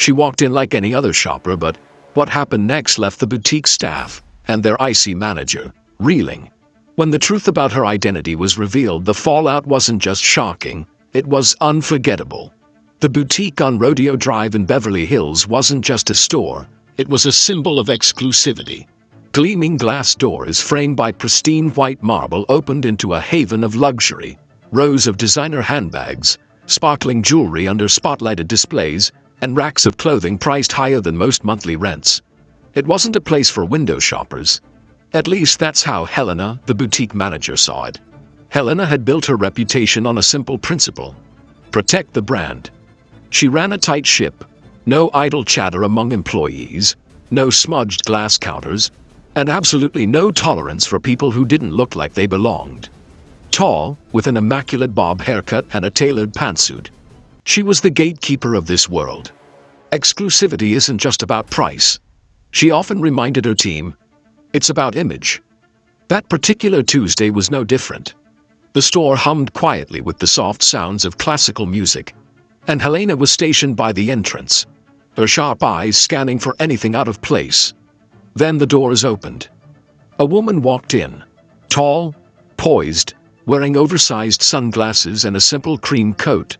She walked in like any other shopper, but what happened next left the boutique staff and their icy manager reeling. When the truth about her identity was revealed, the fallout wasn't just shocking, it was unforgettable. The boutique on Rodeo Drive in Beverly Hills wasn't just a store, it was a symbol of exclusivity. Gleaming glass doors framed by pristine white marble opened into a haven of luxury. Rows of designer handbags, sparkling jewelry under spotlighted displays, and racks of clothing priced higher than most monthly rents. It wasn't a place for window shoppers. At least that's how Helena, the boutique manager, saw it. Helena had built her reputation on a simple principle: protect the brand. She ran a tight ship. No idle chatter among employees, no smudged glass counters, and absolutely no tolerance for people who didn't look like they belonged. Tall, with an immaculate bob haircut and a tailored pantsuit, she was the gatekeeper of this world. Exclusivity isn't just about price. She often reminded her team, it's about image. That particular Tuesday was no different. The store hummed quietly with the soft sounds of classical music, and Helena was stationed by the entrance, her sharp eyes scanning for anything out of place. Then the doors opened. A woman walked in, tall, poised, wearing oversized sunglasses and a simple cream coat.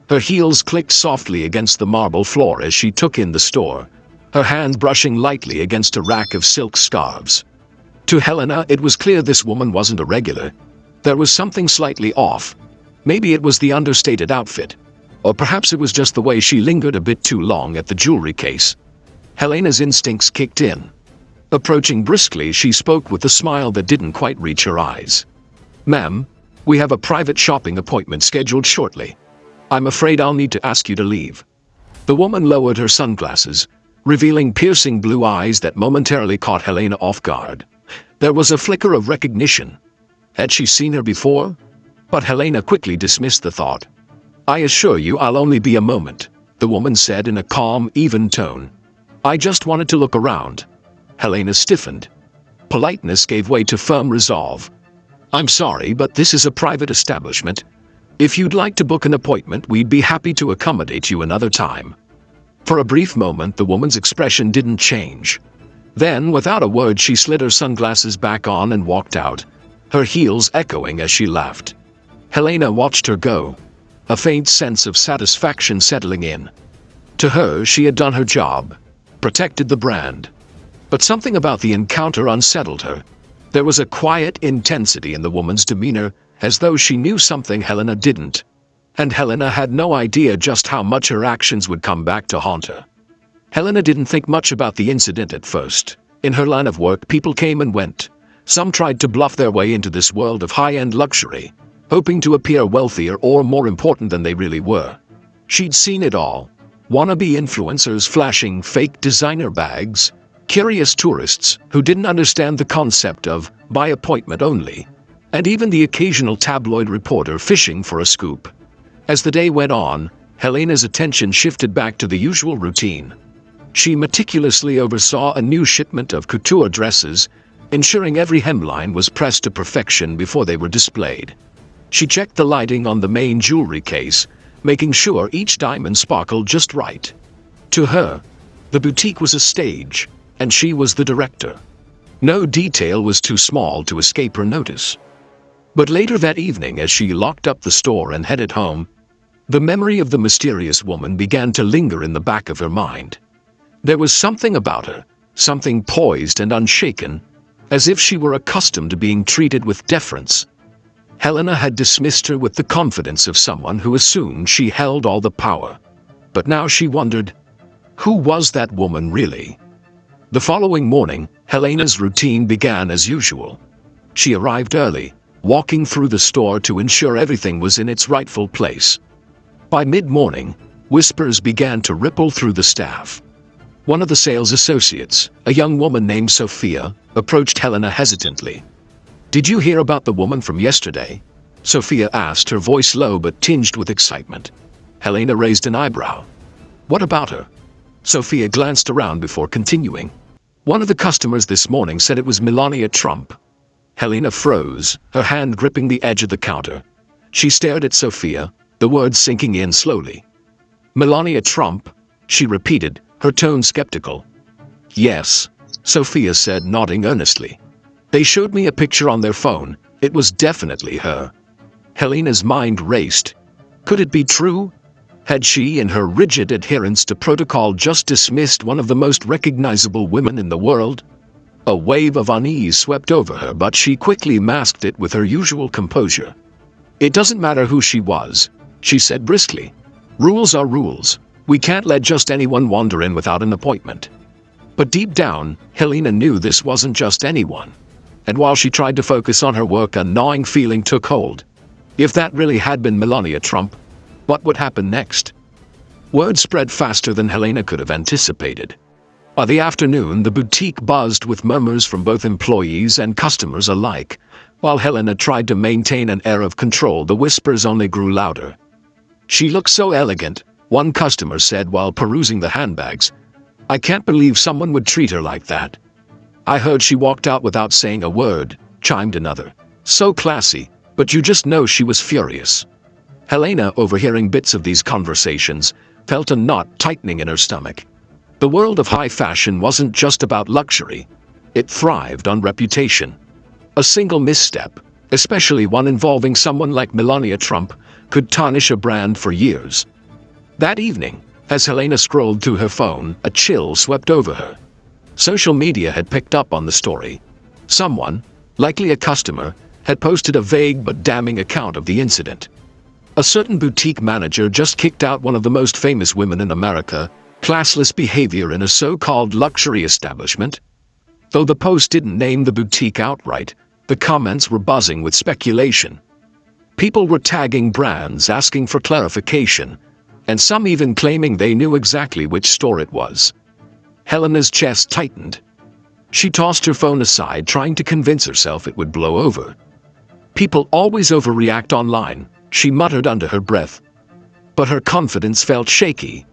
Her heels clicked softly against the marble floor as she took in the store, her hand brushing lightly against a rack of silk scarves. To Helena, it was clear this woman wasn't a regular. There was something slightly off. Maybe it was the understated outfit, or perhaps it was just the way she lingered a bit too long at the jewelry case. Helena's instincts kicked in. Approaching briskly, she spoke with a smile that didn't quite reach her eyes. "Ma'am, we have a private shopping appointment scheduled shortly. I'm afraid I'll need to ask you to leave." The woman lowered her sunglasses, revealing piercing blue eyes that momentarily caught Helena off guard. There was a flicker of recognition. Had she seen her before? But Helena quickly dismissed the thought. "I assure you I'll only be a moment," the woman said in a calm, even tone. "I just wanted to look around." Helena stiffened. Politeness gave way to firm resolve. "I'm sorry, but this is a private establishment. If you'd like to book an appointment, we'd be happy to accommodate you another time." For a brief moment, the woman's expression didn't change. Then, without a word, she slid her sunglasses back on and walked out, her heels echoing as she left. Helena watched her go, a faint sense of satisfaction settling in. To her, she had done her job, protected the brand. But something about the encounter unsettled her. There was a quiet intensity in the woman's demeanor, as though she knew something Helena didn't. And Helena had no idea just how much her actions would come back to haunt her. Helena didn't think much about the incident at first. In her line of work, people came and went. Some tried to bluff their way into this world of high-end luxury, hoping to appear wealthier or more important than they really were. She'd seen it all. Wannabe influencers flashing fake designer bags, curious tourists who didn't understand the concept of by appointment only, and even the occasional tabloid reporter fishing for a scoop. As the day went on, Helena's attention shifted back to the usual routine. She meticulously oversaw a new shipment of couture dresses, ensuring every hemline was pressed to perfection before they were displayed. She checked the lighting on the main jewelry case, making sure each diamond sparkled just right. To her, the boutique was a stage, and she was the director. No detail was too small to escape her notice. But later that evening, as she locked up the store and headed home, the memory of the mysterious woman began to linger in the back of her mind. There was something about her, something poised and unshaken, as if she were accustomed to being treated with deference. Helena had dismissed her with the confidence of someone who assumed she held all the power. But now she wondered, who was that woman really? The following morning, Helena's routine began as usual. She arrived early, walking through the store to ensure everything was in its rightful place. By mid-morning, whispers began to ripple through the staff. One of the sales associates, a young woman named Sophia, approached Helena hesitantly. "Did you hear about the woman from yesterday?" Sophia asked, her voice low but tinged with excitement. Helena raised an eyebrow. "What about her?" Sophia glanced around before continuing. "One of the customers this morning said it was Melani Trump." Helena froze, her hand gripping the edge of the counter. She stared at Sophia, the words sinking in slowly. "Melani Trump? she repeated, her tone skeptical. Yes, Sophia said, nodding earnestly. They showed me a picture on their phone. It was definitely her. Helena's mind raced. Could it be true? Had she, in her rigid adherence to protocol, just dismissed one of the most recognizable women in the world? A wave of unease swept over her, but she quickly masked it with her usual composure. It doesn't matter who she was, she said briskly. Rules are rules. We can't let just anyone wander in without an appointment. But deep down, Helena knew this wasn't just anyone. And while she tried to focus on her work, a gnawing feeling took hold. If that really had been Melani Trump, what would happen next? Word spread faster than Helena could have anticipated. By the afternoon, the boutique buzzed with murmurs from both employees and customers alike. While Helena tried to maintain an air of control, the whispers only grew louder. She looked so elegant, one customer said while perusing the handbags. I can't believe someone would treat her like that. I heard she walked out without saying a word, chimed another. So classy, but you just know she was furious. Helena, overhearing bits of these conversations, felt a knot tightening in her stomach. The world of high fashion wasn't just about luxury. It thrived on reputation. A single misstep, especially one involving someone like Melani Trump, could tarnish a brand for years. That evening, as Helena scrolled through her phone, a chill swept over her. Social media had picked up on the story. Someone, likely a customer, had posted a vague but damning account of the incident. A certain boutique manager just kicked out one of the most famous women in America, classless behavior in a so-called luxury establishment. Though the post didn't name the boutique outright, the comments were buzzing with speculation. People were tagging brands, asking for clarification, and some even claiming they knew exactly which store it was. Helena's chest tightened. She tossed her phone aside, trying to convince herself it would blow over. People always overreact online, she muttered under her breath. But her confidence felt shaky.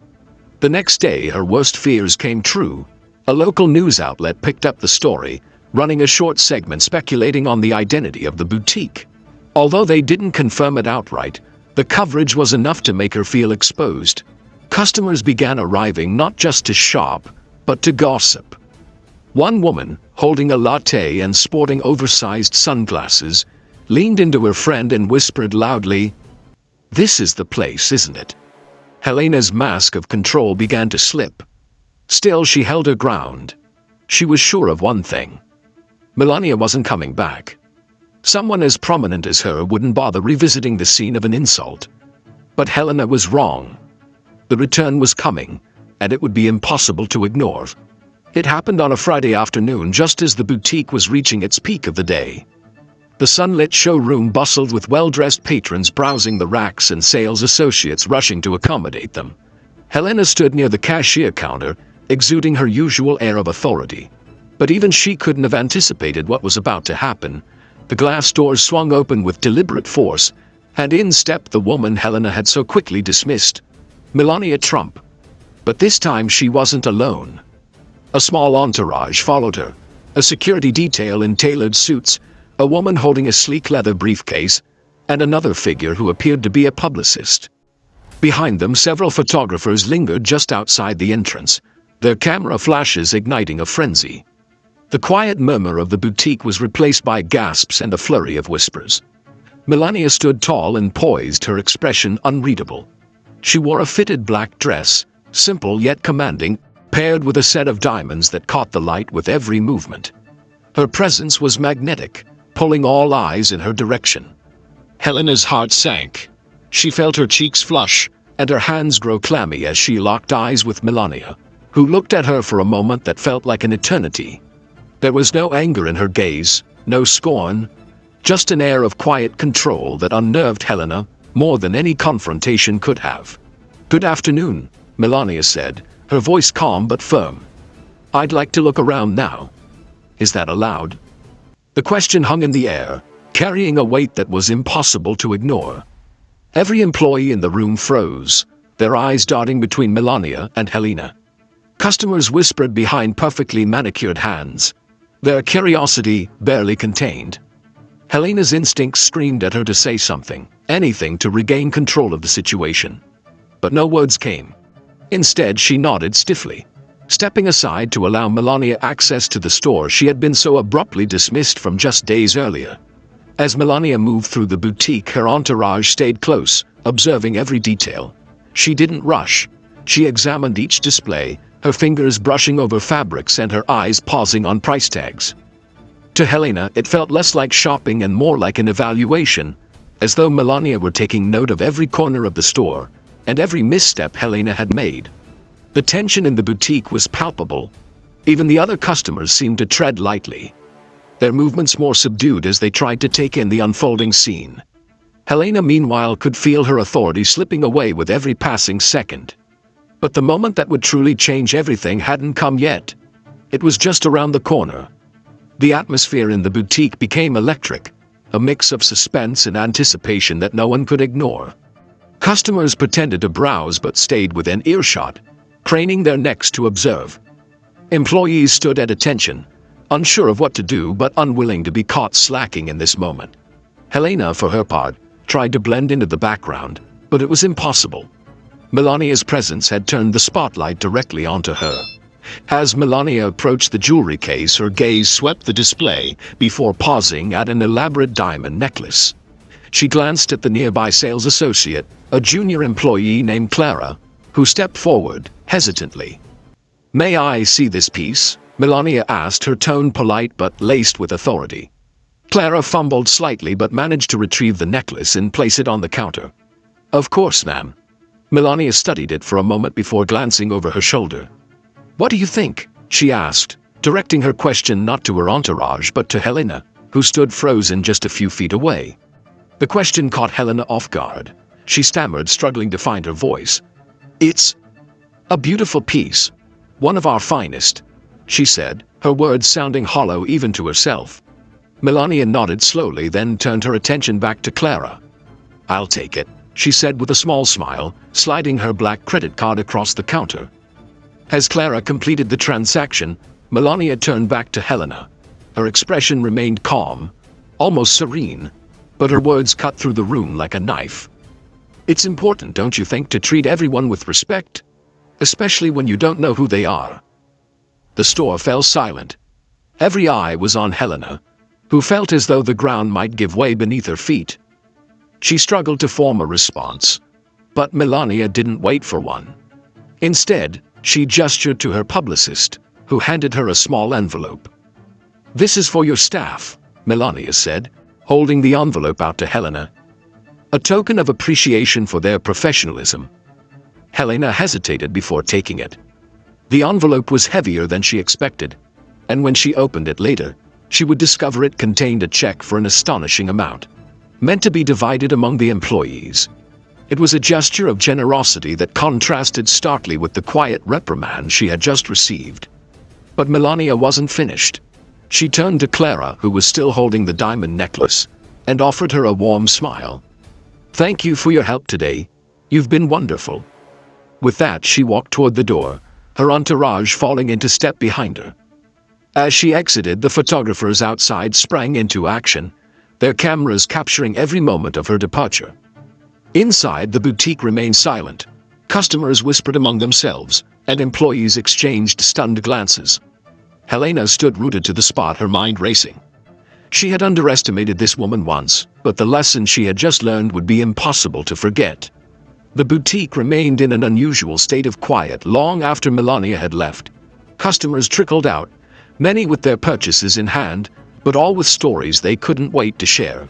The next day, her worst fears came true. A local news outlet picked up the story, running a short segment speculating on the identity of the boutique. Although they didn't confirm it outright, the coverage was enough to make her feel exposed. Customers began arriving not just to shop, but to gossip. One woman, holding a latte and sporting oversized sunglasses, leaned into her friend and whispered loudly, "This is the place, isn't it?" Helena's mask of control began to slip. Still, she held her ground. She was sure of one thing. Melania wasn't coming back. Someone as prominent as her wouldn't bother revisiting the scene of an insult. But Helena was wrong. The return was coming, and it would be impossible to ignore. It happened on a Friday afternoon, just as the boutique was reaching its peak of the day. The sunlit showroom bustled with well-dressed patrons browsing the racks and sales associates rushing to accommodate them. Helena stood near the cashier counter, exuding her usual air of authority. But even she couldn't have anticipated what was about to happen. The glass doors swung open with deliberate force, and in stepped the woman Helena had so quickly dismissed, Melani Trump. But this time she wasn't alone. A small entourage followed her, a security detail in tailored suits, a woman holding a sleek leather briefcase, and another figure who appeared to be a publicist. Behind them, several photographers lingered just outside the entrance, their camera flashes igniting a frenzy. The quiet murmur of the boutique was replaced by gasps and a flurry of whispers. Melania stood tall and poised, her expression unreadable. She wore a fitted black dress, simple yet commanding, paired with a set of diamonds that caught the light with every movement. Her presence was magnetic, pulling all eyes in her direction. Helena's heart sank. She felt her cheeks flush, and her hands grow clammy as she locked eyes with Melania, who looked at her for a moment that felt like an eternity. There was no anger in her gaze, no scorn, just an air of quiet control that unnerved Helena more than any confrontation could have. "Good afternoon," Melania said, her voice calm but firm. "I'd like to look around now. Is that allowed?" The question hung in the air, carrying a weight that was impossible to ignore. Every employee in the room froze, their eyes darting between Melania and Helena. Customers whispered behind perfectly manicured hands, their curiosity barely contained. Helena's instincts screamed at her to say something, anything to regain control of the situation. But no words came. Instead, she nodded stiffly, stepping aside to allow Melania access to the store she had been so abruptly dismissed from just days earlier. As Melania moved through the boutique, her entourage stayed close, observing every detail. She didn't rush. She examined each display, her fingers brushing over fabrics and her eyes pausing on price tags. To Helena, it felt less like shopping and more like an evaluation, as though Melania were taking note of every corner of the store and every misstep Helena had made. The tension in the boutique was palpable. Even the other customers seemed to tread lightly, their movements more subdued as they tried to take in the unfolding scene. Helena, meanwhile, could feel her authority slipping away with every passing second. But the moment that would truly change everything hadn't come yet. It was just around the corner. The atmosphere in the boutique became electric, a mix of suspense and anticipation that no one could ignore. Customers pretended to browse but stayed within earshot, craning their necks to observe. Employees stood at attention, unsure of what to do but unwilling to be caught slacking in this moment. Helena, for her part, tried to blend into the background, but it was impossible. Melania's presence had turned the spotlight directly onto her. As Melania approached the jewelry case, her gaze swept the display before pausing at an elaborate diamond necklace. She glanced at the nearby sales associate, a junior employee named Clara, who stepped forward, hesitantly. "May I see this piece?" Melania asked, her tone polite but laced with authority. Clara fumbled slightly but managed to retrieve the necklace and place it on the counter. "Of course, ma'am." Melania studied it for a moment before glancing over her shoulder. "What do you think?" she asked, directing her question not to her entourage but to Helena, who stood frozen just a few feet away. The question caught Helena off guard. She stammered, struggling to find her voice. "It's a beautiful piece. One of our finest," she said, her words sounding hollow even to herself. Melania nodded slowly, then turned her attention back to Clara. "I'll take it," she said with a small smile, sliding her black credit card across the counter. As Clara completed the transaction, Melania turned back to Helena. Her expression remained calm, almost serene, but her words cut through the room like a knife. "It's important, don't you think, to treat everyone with respect? Especially when you don't know who they are." The store fell silent. Every eye was on Helena, who felt as though the ground might give way beneath her feet. She struggled to form a response, but Melania didn't wait for one. Instead, she gestured to her publicist, who handed her a small envelope. "This is for your staff," Melania said, holding the envelope out to Helena. "A token of appreciation for their professionalism." Helena hesitated before taking it. The envelope was heavier than she expected, and when she opened it later, she would discover it contained a check for an astonishing amount, meant to be divided among the employees. It was a gesture of generosity that contrasted starkly with the quiet reprimand she had just received. But Melania wasn't finished. She turned to Clara, who was still holding the diamond necklace, and offered her a warm smile. "Thank you for your help today. You've been wonderful." With that, she walked toward the door, her entourage falling into step behind her. As she exited, the photographers outside sprang into action, their cameras capturing every moment of her departure. Inside, the boutique remained silent. Customers whispered among themselves, and employees exchanged stunned glances. Helena stood rooted to the spot, her mind racing. She had underestimated this woman once, but the lesson she had just learned would be impossible to forget. The boutique remained in an unusual state of quiet long after Melania had left. Customers trickled out, many with their purchases in hand, but all with stories they couldn't wait to share.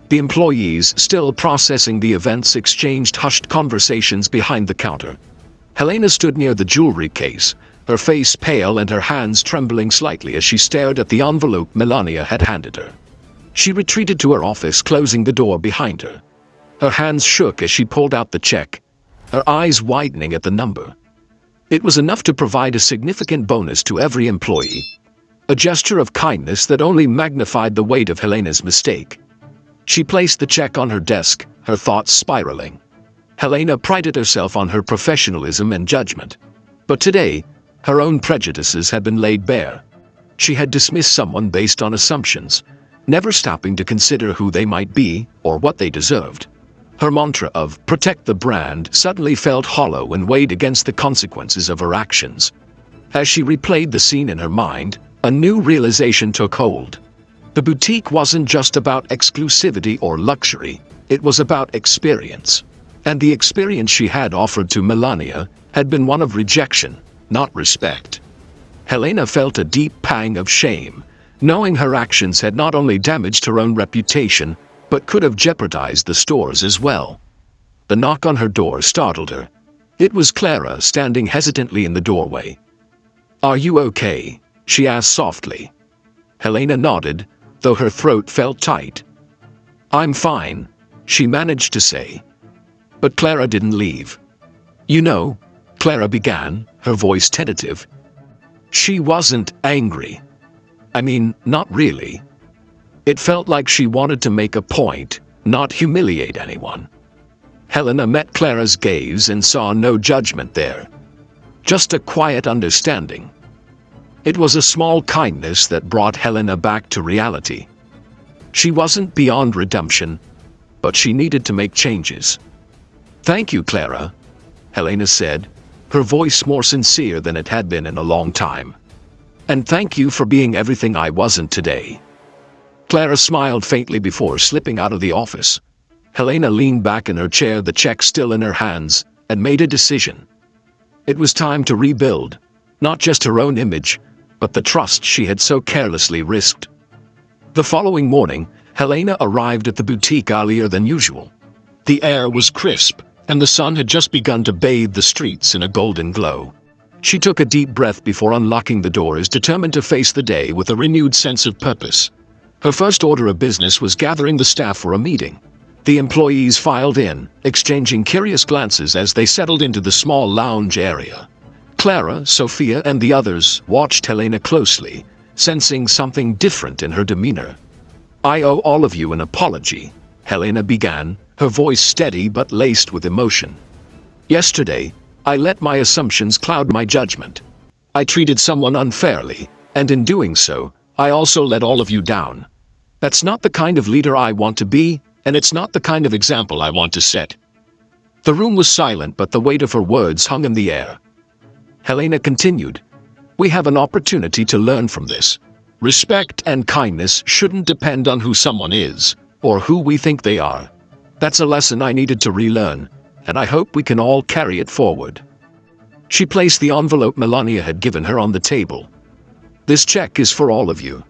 The employees, still processing the events, exchanged hushed conversations behind the counter. Helena stood near the jewelry case, her face pale and her hands trembling slightly as she stared at the envelope Melania had handed her. She retreated to her office, closing the door behind her. Her hands shook as she pulled out the check, her eyes widening at the number. It was enough to provide a significant bonus to every employee, a gesture of kindness that only magnified the weight of Helena's mistake. She placed the check on her desk, her thoughts spiraling. Helena prided herself on her professionalism and judgment. But today, her own prejudices had been laid bare. She had dismissed someone based on assumptions, never stopping to consider who they might be or what they deserved. Her mantra of "protect the brand" suddenly felt hollow and weighed against the consequences of her actions. As she replayed the scene in her mind, a new realization took hold. The boutique wasn't just about exclusivity or luxury, it was about experience. And the experience she had offered to Melania had been one of rejection, not respect. Helena felt a deep pang of shame, knowing her actions had not only damaged her own reputation, but could have jeopardized the store's as well. The knock on her door startled her. It was Clara standing hesitantly in the doorway. "Are you okay?" she asked softly. Helena nodded, though her throat felt tight. "I'm fine," she managed to say. But Clara didn't leave. "You know," Clara began, her voice tentative. She wasn't angry. I mean, not really. It felt like she wanted to make a point, not humiliate anyone. Helena met Clara's gaze and saw no judgment there. Just a quiet understanding. It was a small kindness that brought Helena back to reality. She wasn't beyond redemption, but she needed to make changes. "Thank you, Clara," Helena said, her voice more sincere than it had been in a long time. "And thank you for being everything I wasn't today." Clara smiled faintly before slipping out of the office. Helena leaned back in her chair, the check still in her hands, and made a decision. It was time to rebuild, not just her own image, but the trust she had so carelessly risked. The following morning, Helena arrived at the boutique earlier than usual. The air was crisp, and the sun had just begun to bathe the streets in a golden glow. She took a deep breath before unlocking the doors, determined to face the day with a renewed sense of purpose. Her first order of business was gathering the staff for a meeting. The employees filed in, exchanging curious glances as they settled into the small lounge area. Clara, Sophia, and the others watched Helena closely, sensing something different in her demeanor. "I owe all of you an apology," Helena began, her voice steady but laced with emotion. "Yesterday, I let my assumptions cloud my judgment. I treated someone unfairly, and in doing so, I also let all of you down. That's not the kind of leader I want to be, and it's not the kind of example I want to set." The room was silent, but the weight of her words hung in the air. Helena continued, "We have an opportunity to learn from this. Respect and kindness shouldn't depend on who someone is, or who we think they are. That's a lesson I needed to relearn, and I hope we can all carry it forward." She placed the envelope Melania had given her on the table. "This check is for all of you.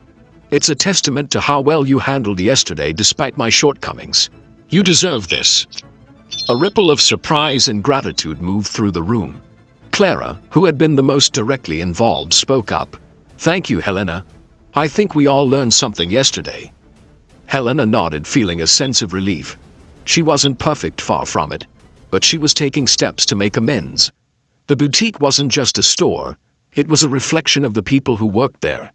It's a testament to how well you handled yesterday despite my shortcomings. You deserve this." A ripple of surprise and gratitude moved through the room. Clara, who had been the most directly involved, spoke up. "Thank you, Helena. I think we all learned something yesterday." Helena nodded, feeling a sense of relief. She wasn't perfect, far from it, but she was taking steps to make amends. The boutique wasn't just a store, it was a reflection of the people who worked there.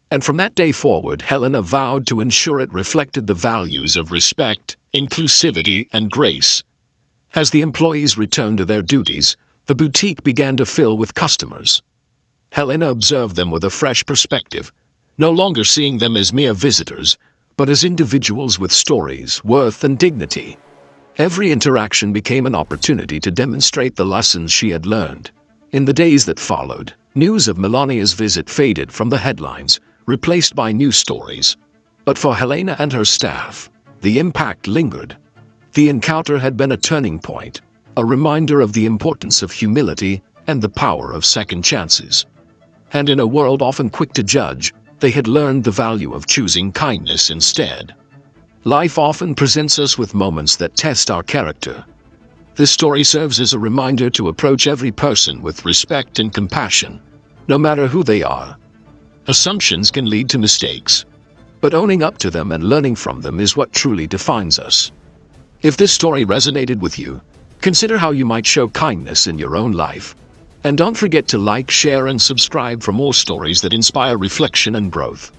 And from that day forward, Helena vowed to ensure it reflected the values of respect, inclusivity, and grace. As the employees returned to their duties, the boutique began to fill with customers. Helena observed them with a fresh perspective, no longer seeing them as mere visitors, but as individuals with stories, worth, and dignity. Every interaction became an opportunity to demonstrate the lessons she had learned. In the days that followed, news of Melania's visit faded from the headlines, replaced by new stories. But for Helena and her staff, the impact lingered. The encounter had been a turning point, a reminder of the importance of humility and the power of second chances. And in a world often quick to judge, they had learned the value of choosing kindness instead. Life often presents us with moments that test our character. This story serves as a reminder to approach every person with respect and compassion, no matter who they are. Assumptions can lead to mistakes, but owning up to them and learning from them is what truly defines us. If this story resonated with you, consider how you might show kindness in your own life. And don't forget to like, share, and subscribe for more stories that inspire reflection and growth.